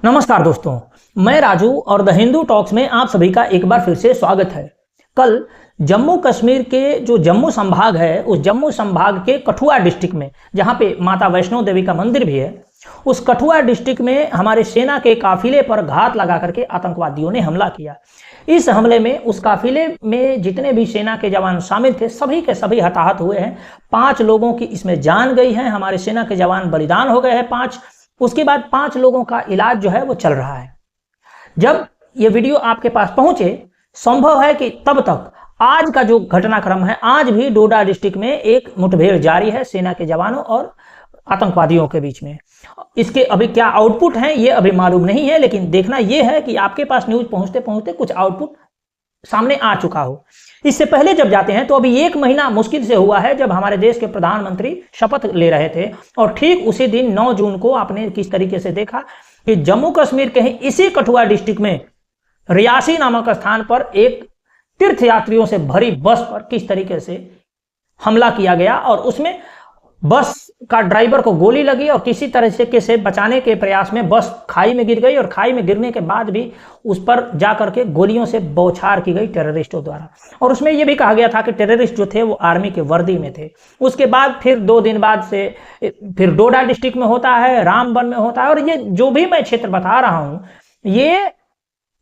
नमस्कार दोस्तों, मैं राजू और द हिंदू टॉक्स में आप सभी का एक बार फिर से स्वागत है। कल जम्मू कश्मीर के जो जम्मू संभाग है, उस जम्मू संभाग के कठुआ डिस्ट्रिक्ट में, जहां पे माता वैष्णो देवी का मंदिर भी है, उस कठुआ डिस्ट्रिक्ट में हमारे सेना के काफिले पर घात लगा करके आतंकवादियों ने हमला किया। इस हमले में उस काफिले में जितने भी सेना के जवान शामिल थे, सभी के सभी हताहत हुए हैं। 5 लोगों की इसमें जान गई है, हमारे सेना के जवान बलिदान हो गए हैं 5। उसके बाद 5 लोगों का इलाज जो है वो चल रहा है। जब ये वीडियो आपके पास पहुंचे, संभव है कि तब तक आज का जो घटनाक्रम है, आज भी डोडा डिस्ट्रिक्ट में एक मुठभेड़ जारी है सेना के जवानों और आतंकवादियों के बीच में। इसके अभी क्या आउटपुट हैं ये अभी मालूम नहीं है, लेकिन देखना यह है कि आपके पास न्यूज पहुंचते पहुंचते कुछ आउटपुट सामने आ चुका हो। इससे पहले जब जाते हैं तो अभी 1 महीना मुश्किल से हुआ है जब हमारे देश के प्रधानमंत्री शपथ ले रहे थे, और ठीक उसी दिन 9 जून को आपने किस तरीके से देखा कि जम्मू कश्मीर के ही इसी कठुआ डिस्ट्रिक्ट में रियासी नामक स्थान पर एक तीर्थयात्रियों से भरी बस पर किस तरीके से हमला किया गया, और उसमें बस का ड्राइवर को गोली लगी और किसी तरह से बचाने के प्रयास में बस खाई में गिर गई, और खाई में गिरने के बाद भी उस पर जाकर के गोलियों से बौछार की गई टेररिस्टों द्वारा। और उसमें यह भी कहा गया था कि टेररिस्ट जो थे वो आर्मी के वर्दी में थे। उसके बाद फिर 2 दिन बाद से फिर डोडा डिस्ट्रिक्ट में होता है, रामबन में होता है, और ये जो भी मैं क्षेत्र बता रहा हूं ये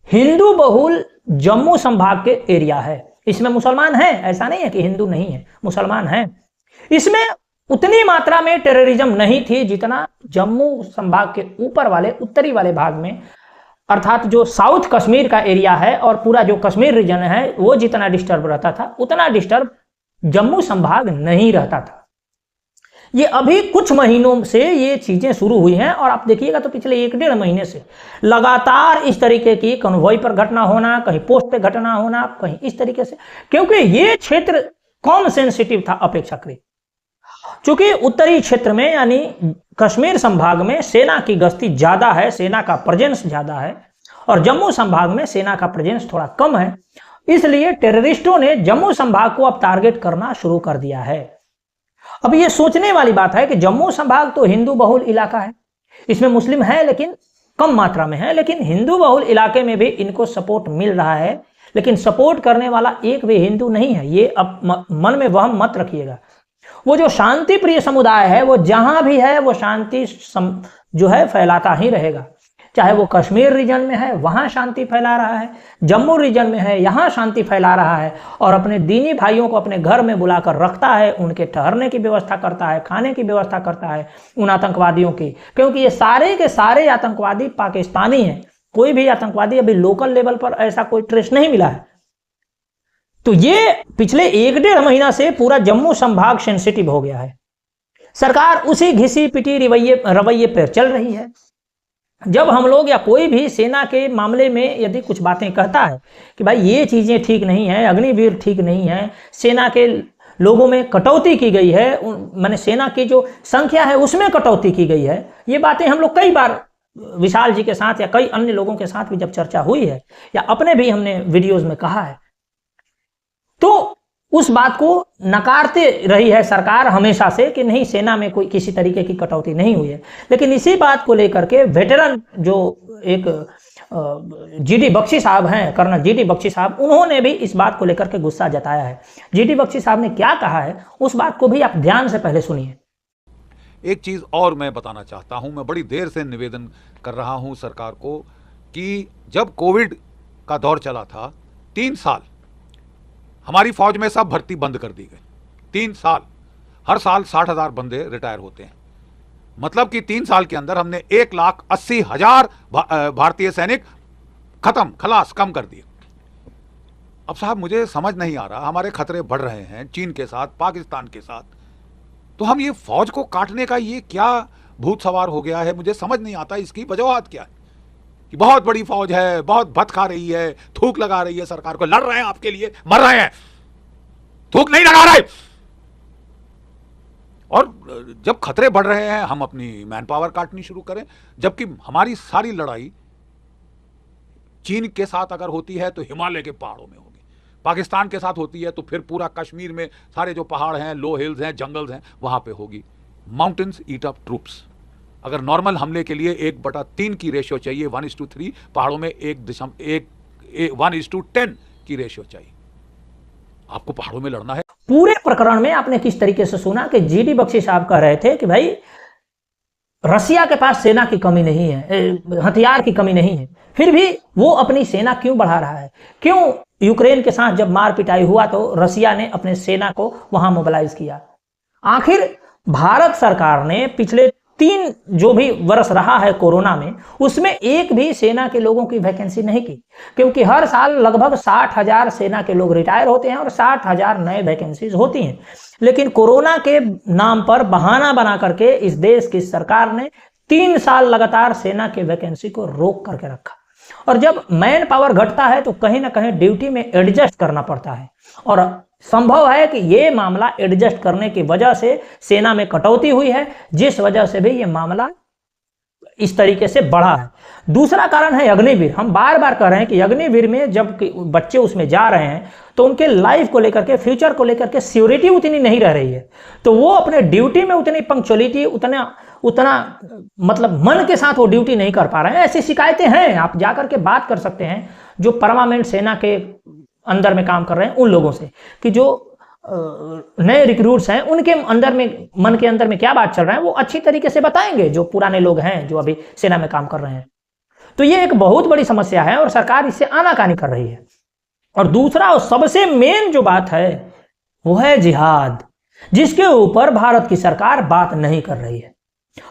हिंदू बहुल जम्मू संभाग के एरिया है। इसमें मुसलमान हैं, ऐसा नहीं है कि हिंदू नहीं है, मुसलमान हैं। इसमें उतनी मात्रा में टेररिज्म नहीं थी जितना जम्मू संभाग के ऊपर वाले उत्तरी वाले भाग में, अर्थात जो साउथ कश्मीर का एरिया है और पूरा जो कश्मीर रीजन है, वो जितना डिस्टर्ब रहता था उतना डिस्टर्ब जम्मू संभाग नहीं रहता था। ये अभी कुछ महीनों से ये चीजें शुरू हुई हैं, और आप देखिएगा तो पिछले 1-1.5 महीने से लगातार इस तरीके की कन्वॉय पर घटना होना, कहीं पोस्ट पे घटना होना, कहीं इस तरीके से, क्योंकि ये क्षेत्र कम सेंसिटिव था अपेक्षाकृत। चूंकि उत्तरी क्षेत्र में यानी कश्मीर संभाग में सेना की गश्ती ज्यादा है, सेना का प्रेजेंस ज्यादा है, और जम्मू संभाग में सेना का प्रेजेंस थोड़ा कम है, इसलिए टेररिस्टों ने जम्मू संभाग को अब टारगेट करना शुरू कर दिया है। अब ये सोचने वाली बात है कि जम्मू संभाग तो हिंदू बहुल इलाका है, इसमें मुस्लिम है लेकिन कम मात्रा में है, लेकिन हिंदू बहुल इलाके में भी इनको सपोर्ट मिल रहा है, लेकिन सपोर्ट करने वाला एक भी हिंदू नहीं है। ये अब मन में वहम मत रखिएगा। वो जो शांति प्रिय समुदाय है वो जहां भी है वो शांति जो है फैलाता ही रहेगा। चाहे वो कश्मीर रीजन में है वहां शांति फैला रहा है, जम्मू रीजन में है यहां शांति फैला रहा है, और अपने दीनी भाइयों को अपने घर में बुलाकर रखता है, उनके ठहरने की व्यवस्था करता है, खाने की व्यवस्था करता है उन आतंकवादियों की, क्योंकि ये सारे के सारे आतंकवादी पाकिस्तानी हैं। कोई भी आतंकवादी अभी लोकल लेवल पर ऐसा कोई ट्रेस नहीं मिला है। तो ये पिछले 1-1.5 महीना से पूरा जम्मू संभाग सेंसिटिव हो गया है। सरकार उसी घिसी पिटी रवैये पर चल रही है। जब हम लोग या कोई भी सेना के मामले में यदि कुछ बातें कहता है कि भाई ये चीजें ठीक नहीं है, अग्निवीर ठीक नहीं है, सेना के लोगों में कटौती की गई है, माने सेना की जो संख्या है उसमें कटौती की गई है, ये बातें हम लोग कई बार विशाल जी के साथ या कई अन्य लोगों के साथ भी जब चर्चा हुई है, या अपने भी हमने वीडियोज में कहा है, तो उस बात को नकारते रही है सरकार हमेशा से कि नहीं, सेना में कोई किसी तरीके की कटौती नहीं हुई है। लेकिन इसी बात को लेकर के वेटरन जो एक जीडी बख्शी साहब हैं, कर्नल जीडी बख्शी साहब, उन्होंने भी इस बात को लेकर के गुस्सा जताया है। जीडी बख्शी साहब ने क्या कहा है उस बात को भी आप ध्यान से पहले सुनिए। एक चीज और मैं बताना चाहता हूं, मैं बड़ी देर से निवेदन कर रहा हूं सरकार को कि जब कोविड का दौर चला था 3 साल हमारी फौज में सब भर्ती बंद कर दी गई। 3 साल, हर साल 60,000 बंदे रिटायर होते हैं, मतलब कि 3 साल के अंदर हमने 1,80,000 भारतीय सैनिक खत्म, खलास, कम कर दिए। अब साहब मुझे समझ नहीं आ रहा, हमारे खतरे बढ़ रहे हैं चीन के साथ, पाकिस्तान के साथ, तो हम ये फौज को काटने का ये क्या भूत सवार हो गया है, मुझे समझ नहीं आता इसकी वजूहत क्या है। कि बहुत बड़ी फौज है, बहुत भत खा रही है, थूक लगा रही है सरकार को, लड़ रहे हैं आपके लिए, मर रहे हैं, थूक नहीं लगा रहे। और जब खतरे बढ़ रहे हैं हम अपनी मैन पावर काटनी शुरू करें, जबकि हमारी सारी लड़ाई चीन के साथ अगर होती है तो हिमालय के पहाड़ों में होगी, पाकिस्तान के साथ होती है तो फिर पूरा कश्मीर में सारे जो पहाड़ हैं, लो हिल्स हैं, जंगल्स हैं, वहां पे होगी। माउंटेन्स ईट अप ट्रूप्स। अगर नॉर्मल हमले के लिए 1/3 की रेशियो चाहिए, 1:3, पहाड़ों में 1:10 की रेशियो चाहिए। आपको पहाड़ों में लड़ना है। पूरे प्रकरण में आपने किस तरीके से सुना कि जीडी बख्शी साहब कह रहे थे कि भाई रसिया के पास सेना की कमी नहीं है, हथियार की कमी नहीं है, फिर भी वो अपनी सेना क्यों बढ़ा रहा है? क्यों यूक्रेन के साथ जब मार पिटाई हुआ तो रसिया ने अपने सेना को वहां मोबिलाइज किया? आखिर भारत सरकार ने पिछले 3 जो भी वर्ष रहा है कोरोना में, उसमें एक भी सेना के लोगों की वैकेंसी नहीं की, क्योंकि हर साल लगभग 60,000 सेना के लोग रिटायर होते हैं और 60,000 नए वैकेंसीज होती हैं। लेकिन कोरोना के नाम पर बहाना बना करके इस देश की सरकार ने 3 साल लगातार सेना के वैकेंसी को रोक करके रखा। और जब मैन पावर घटता है तो कहीं ना कहीं ड्यूटी में एडजस्ट करना पड़ता है, और संभव है कि ये मामला एडजस्ट करने की वजह से सेना में कटौती हुई है, जिस वजह से भी ये मामला इस तरीके से बढ़ा है। दूसरा कारण है अग्निवीर। हम बार बार कह रहे हैं कि अग्निवीर में जब बच्चे उसमें जा रहे हैं तो उनके लाइफ को लेकर के, फ्यूचर को लेकर के सिक्योरिटी उतनी नहीं रह रही है, तो वो अपने ड्यूटी में उतनी पंक्चुअलिटी, उतना मतलब मन के साथ वो ड्यूटी नहीं कर पा रहे हैं। ऐसी शिकायतें हैं, आप जाकर के बात कर सकते हैं जो परमानेंट सेना के अंदर में काम कर रहे हैं उन लोगों से, कि जो नए रिक्रूट्स हैं उनके अंदर में, मन के अंदर में क्या बात चल रहा है वो अच्छी तरीके से बताएंगे जो पुराने लोग हैं जो अभी सेना में काम कर रहे हैं। तो ये एक बहुत बड़ी समस्या है और सरकार इससे आनाकानी कर रही है। और दूसरा और सबसे मेन जो बात है वो है जिहाद, जिसके ऊपर भारत की सरकार बात नहीं कर रही है।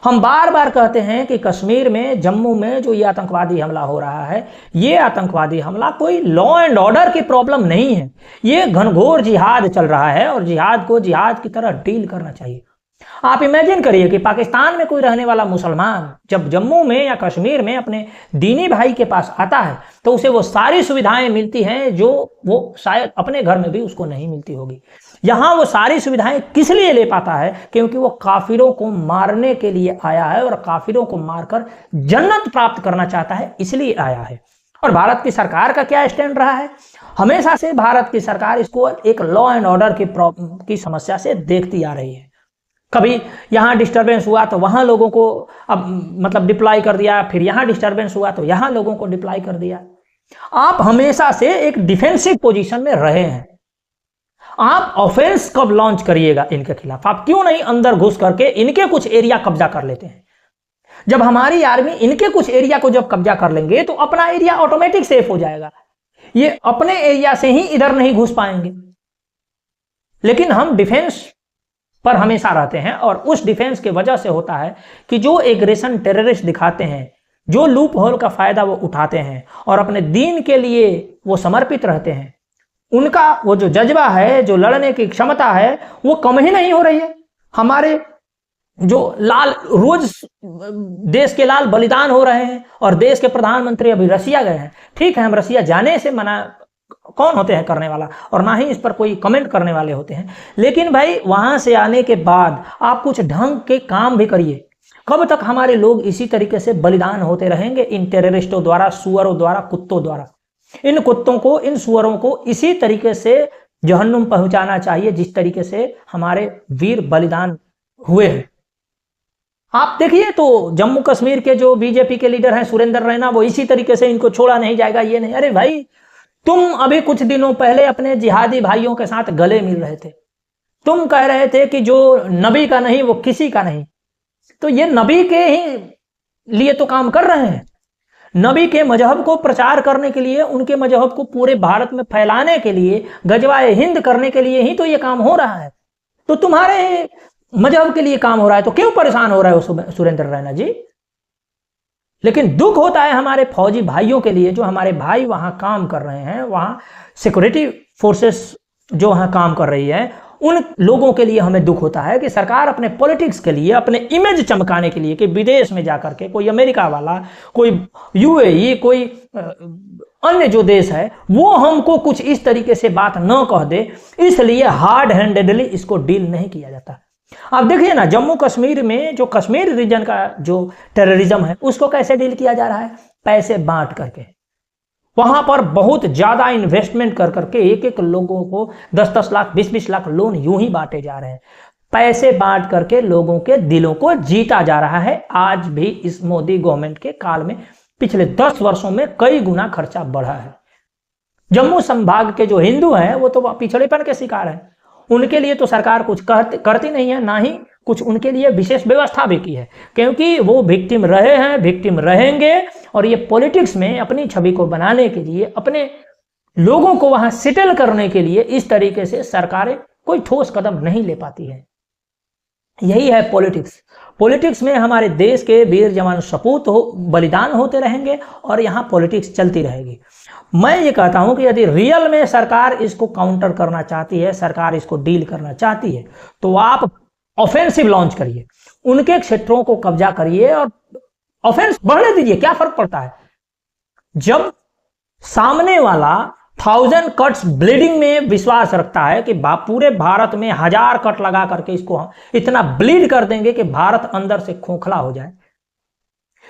हम बार बार कहते हैं कि कश्मीर में, जम्मू में जो ये आतंकवादी हमला हो रहा है, ये आतंकवादी हमला कोई लॉ एंड ऑर्डर की प्रॉब्लम नहीं है, ये घनघोर जिहाद चल रहा है और जिहाद को जिहाद की तरह डील करना चाहिए। आप इमेजिन करिए कि पाकिस्तान में कोई रहने वाला मुसलमान जब जम्मू में या कश्मीर में अपने दीनी भाई के पास आता है तो उसे वो सारी सुविधाएं मिलती हैं जो वो शायद अपने घर में भी उसको नहीं मिलती होगी। यहां वो सारी सुविधाएं किस लिए ले पाता है? क्योंकि वो काफिरों को मारने के लिए आया है और काफिरों को मारकर जन्नत प्राप्त करना चाहता है, इसलिए आया है। और भारत की सरकार का क्या स्टैंड रहा है? हमेशा से भारत की सरकार इसको एक लॉ एंड ऑर्डर की समस्या से देखती आ रही है। कभी यहां डिस्टरबेंस हुआ तो वहां लोगों को मतलब डिप्लॉय कर दिया, फिर यहां डिस्टरबेंस हुआ तो यहां लोगों को डिप्लॉय कर दिया। आप हमेशा से एक डिफेंसिव पोजीशन में रहे हैं। आप ऑफेंस कब लॉन्च करिएगा इनके खिलाफ? आप क्यों नहीं अंदर घुस करके इनके कुछ एरिया कब्जा कर लेते हैं? जब हमारी आर्मी इनके कुछ एरिया को जब कब्जा कर लेंगे तो अपना एरिया ऑटोमेटिक सेफ हो जाएगा। ये अपने एरिया से ही इधर नहीं घुस पाएंगे। लेकिन हम डिफेंस पर हमेशा रहते हैं और उस डिफेंस के वजह से होता है कि जो एग्रेशन टेररिस्ट दिखाते हैं, जो लूप होल का फायदा वो उठाते हैं और अपने दीन के लिए वो समर्पित रहते हैं, उनका वो जो जज्बा है, जो लड़ने की क्षमता है, वो कम ही नहीं हो रही है। हमारे जो रोज देश के लाल बलिदान हो रहे हैं और देश के प्रधानमंत्री अभी रसिया गए हैं। ठीक है, हम रसिया जाने से मना कौन होते हैं करने वाला, और ना ही इस पर कोई कमेंट करने वाले होते हैं, लेकिन भाई वहां से आने के बाद आप कुछ ढंग के काम भी करिए। कब तक हमारे लोग इसी तरीके से बलिदान होते रहेंगे इन टेररिस्टों द्वारा, सुअरों द्वारा, कुत्तों द्वारा? इन कुत्तों को, इन सुअरों को इसी तरीके से जहन्नुम पहुंचाना चाहिए जिस तरीके से हमारे वीर बलिदान हुए हैं। आप देखिए तो जम्मू कश्मीर के जो बीजेपी के लीडर हैं सुरेंद्र रैना, वो इसी तरीके से इनको छोड़ा नहीं जाएगा, ये नहीं। अरे भाई, तुम अभी कुछ दिनों पहले अपने जिहादी भाइयों के साथ गले मिल रहे थे। तुम कह रहे थे कि जो नबी का नहीं वो किसी का नहीं। तो ये नबी के ही लिए तो काम कर रहे हैं। नबी के मजहब को प्रचार करने के लिए, उनके मजहब को पूरे भारत में फैलाने के लिए, गजवाए हिंद करने के लिए ही तो ये काम हो रहा है। तो तुम्हारे मजहब के लिए काम हो रहा है तो क्यों परेशान हो रहे हो सुरेंद्र रैना जी? लेकिन दुख होता है हमारे फौजी भाइयों के लिए, जो हमारे भाई वहां काम कर रहे हैं, वहां सिक्योरिटी फोर्सेस जो वहां काम कर रही है, उन लोगों के लिए हमें दुख होता है कि सरकार अपने पॉलिटिक्स के लिए, अपने इमेज चमकाने के लिए कि विदेश में जाकर के कोई अमेरिका वाला, कोई यूएई, कोई अन्य जो देश है वो हमको कुछ इस तरीके से बात न कह दे, इसलिए हार्ड हैंडेडली इसको डील नहीं किया जाता। आप देखिए ना, जम्मू कश्मीर में जो कश्मीर रीजन का जो टेररिज्म है उसको कैसे डील किया जा रहा है? पैसे बांट करके। वहां पर बहुत ज्यादा इन्वेस्टमेंट कर करके एक एक लोगों को 10-10 लाख, 20-20 लाख लोन यूं ही बांटे जा रहे हैं। पैसे बांट करके लोगों के दिलों को जीता जा रहा है। आज भी इस मोदी गवर्नमेंट के काल में पिछले 10 वर्षों में कई गुना खर्चा बढ़ा है। जम्मू संभाग के जो हिंदू हैं वो तो पिछड़ेपन के शिकार हैं, उनके लिए तो सरकार कुछ करती नहीं है, ना ही कुछ उनके लिए विशेष व्यवस्था भी की है, क्योंकि वो विक्टिम रहे हैं, विक्टिम रहेंगे। और ये पॉलिटिक्स में अपनी छवि को बनाने के लिए, अपने लोगों को वहां सेटल करने के लिए इस तरीके से सरकारें कोई ठोस कदम नहीं ले पाती है। यही है पॉलिटिक्स। पॉलिटिक्स में हमारे देश के वीर जवान सपूत बलिदान होते रहेंगे और यहाँ पॉलिटिक्स चलती रहेगी। मैं ये कहता हूं कि यदि रियल में सरकार इसको काउंटर करना चाहती है, सरकार इसको डील करना चाहती है, तो आप ऑफेंसिव लॉन्च करिए, उनके क्षेत्रों को कब्जा करिए और ऑफेंस बढ़ने दीजिए। क्या फर्क पड़ता है जब सामने वाला 1000 कट्स ब्लीडिंग में विश्वास रखता है कि पूरे भारत में 1000 कट लगा करके इसको इतना ब्लीड कर देंगे कि भारत अंदर से खोखला हो जाए।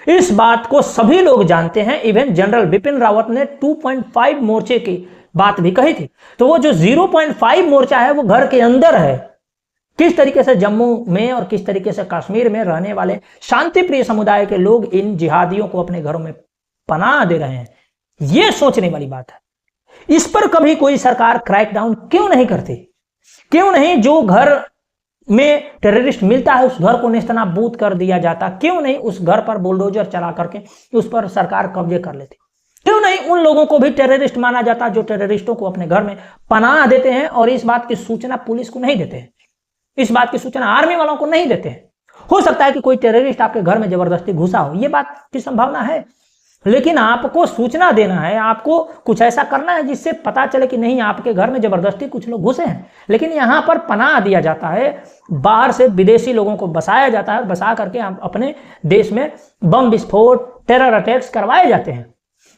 इस बात को सभी लोग जानते हैं। इवन जनरल बिपिन रावत ने 2.5 मोर्चे की बात भी कही थी। तो वो जो 0.5 मोर्चा है वो घर के अंदर है। किस तरीके से जम्मू में और किस तरीके से कश्मीर में रहने वाले शांति प्रिय समुदाय के लोग इन जिहादियों को अपने घरों में पनाह दे रहे हैं, यह सोचने वाली बात है। इस पर कभी कोई सरकार क्रैकडाउन क्यों नहीं करती? क्यों नहीं जो घर में टेररिस्ट मिलता है उस घर को नेस्तनाबूद कर दिया जाता? क्यों नहीं उस घर पर बुलडोजर चला करके उस पर सरकार कब्जे कर लेती? क्यों नहीं उन लोगों को भी टेररिस्ट माना जाता जो टेररिस्टों को अपने घर में पनाह देते हैं और इस बात की सूचना पुलिस को नहीं देते हैं, इस बात की सूचना आर्मी वालों को नहीं देते हैं? हो सकता है कि कोई टेररिस्ट आपके घर में जबरदस्ती घुसा हो, यह बात की संभावना है, लेकिन आपको सूचना देना है, आपको कुछ ऐसा करना है जिससे पता चले कि नहीं आपके घर में जबरदस्ती कुछ लोग घुसे हैं। लेकिन यहां पर पनाह दिया जाता है, बाहर से विदेशी लोगों को बसाया जाता है, बसा करके अपने देश में बम विस्फोट, टेरर अटैक्स करवाए जाते हैं।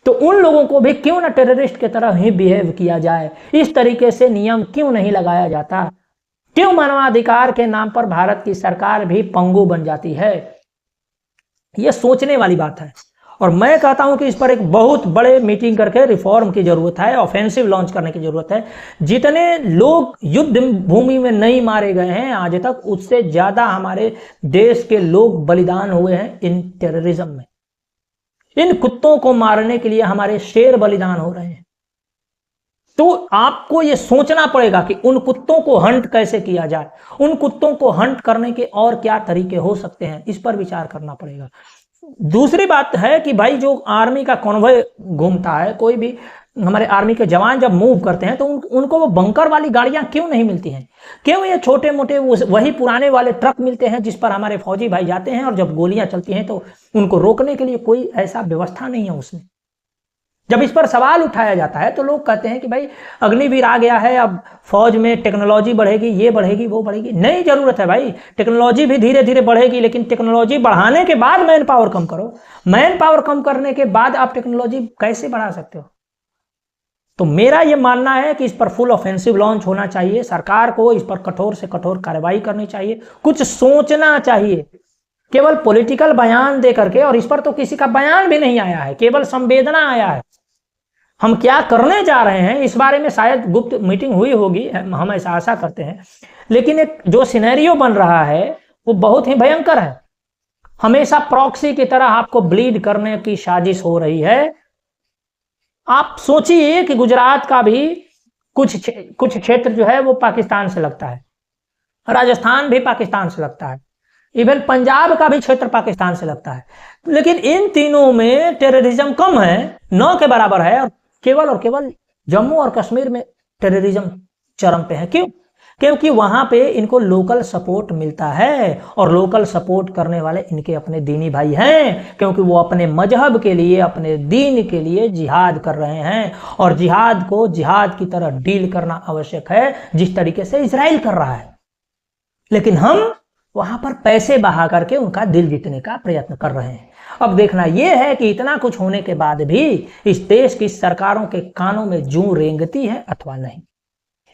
तो उन लोगों को भी क्यों ना टेररिस्ट की तरह ही बिहेव किया जाए? इस तरीके से नियम क्यों नहीं लगाया जाता? क्यों मानवाधिकार के नाम पर भारत की सरकार भी पंगु बन जाती है? यह सोचने वाली बात है। और मैं कहता हूं कि इस पर एक बहुत बड़े मीटिंग करके रिफॉर्म की जरूरत है, ऑफेंसिव लॉन्च करने की जरूरत है। जितने लोग युद्ध भूमि में नहीं मारे गए हैं आज तक, उससे ज्यादा हमारे देश के लोग बलिदान हुए हैं इन टेररिज्म में। इन कुत्तों को मारने के लिए हमारे शेर बलिदान हो रहे हैं। तो आपको यह सोचना पड़ेगा कि उन कुत्तों को हंट कैसे किया जाए, उन कुत्तों को हंट करने के और क्या तरीके हो सकते हैं, इस पर विचार करना पड़ेगा। दूसरी बात है कि भाई जो आर्मी का कॉन्वॉय घूमता है, कोई भी हमारे आर्मी के जवान जब मूव करते हैं तो उनको वो बंकर वाली गाड़ियां क्यों नहीं मिलती हैं? क्यों ये छोटे मोटे वही पुराने वाले ट्रक मिलते हैं जिस पर हमारे फौजी भाई जाते हैं और जब गोलियां चलती हैं तो उनको रोकने के लिए कोई ऐसा व्यवस्था नहीं है उसमें। जब इस पर सवाल उठाया जाता है तो लोग कहते हैं कि भाई अग्निवीर आ गया है, अब फौज में टेक्नोलॉजी बढ़ेगी, ये बढ़ेगी, वो बढ़ेगी। नहीं, जरूरत है भाई, टेक्नोलॉजी भी धीरे धीरे बढ़ेगी, लेकिन टेक्नोलॉजी बढ़ाने के बाद मैन पावर कम करो। मैन पावर कम करने के बाद आप टेक्नोलॉजी कैसे बढ़ा सकते हो? तो मेरा यह मानना है कि इस पर फुल ऑफेंसिव लॉन्च होना चाहिए। सरकार को इस पर कठोर से कठोर कार्रवाई करनी चाहिए, कुछ सोचना चाहिए। केवल पॉलिटिकल बयान दे करके, और इस पर तो किसी का बयान भी नहीं आया है, केवल संवेदना आया है। हम क्या करने जा रहे हैं इस बारे में शायद गुप्त मीटिंग हुई होगी, हम ऐसा आशा करते हैं। लेकिन एक जो सिनेरियो बन रहा है वो बहुत ही भयंकर है। हमेशा प्रॉक्सी की तरह आपको ब्लीड करने की साजिश हो रही है। आप सोचिए कि गुजरात का भी कुछ क्षेत्र जो है वो पाकिस्तान से लगता है, राजस्थान भी पाकिस्तान से लगता है, इवन पंजाब का भी क्षेत्र पाकिस्तान से लगता है। लेकिन इन तीनों में टेररिज्म कम है, 9 के बराबर है, और केवल जम्मू और कश्मीर में टेररिज्म चरम पे है। क्यों? क्योंकि वहां पे इनको लोकल सपोर्ट मिलता है, और लोकल सपोर्ट करने वाले इनके अपने दीनी भाई हैं, क्योंकि वो अपने मजहब के लिए, अपने दीन के लिए जिहाद कर रहे हैं। और जिहाद को जिहाद की तरह डील करना आवश्यक है, जिस तरीके से इजराइल कर रहा है। लेकिन हम वहां पर पैसे बहा करके उनका दिल जीतने का प्रयत्न कर रहे हैं। अब देखना यह है कि इतना कुछ होने के बाद भी इस देश की सरकारों के कानों में जूं रेंगती है अथवा नहीं।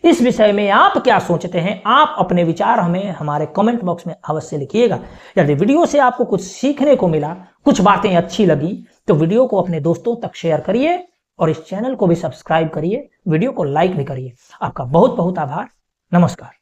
इस विषय में आप क्या सोचते हैं? आप अपने विचार हमें हमारे कमेंट बॉक्स में अवश्य लिखिएगा। यदि वीडियो से आपको कुछ सीखने को मिला, कुछ बातें अच्छी लगी, तो वीडियो को अपने दोस्तों तक शेयर करिए और इस चैनल को भी सब्सक्राइब करिए, वीडियो को लाइक भी करिए। आपका बहुत बहुत आभार। नमस्कार।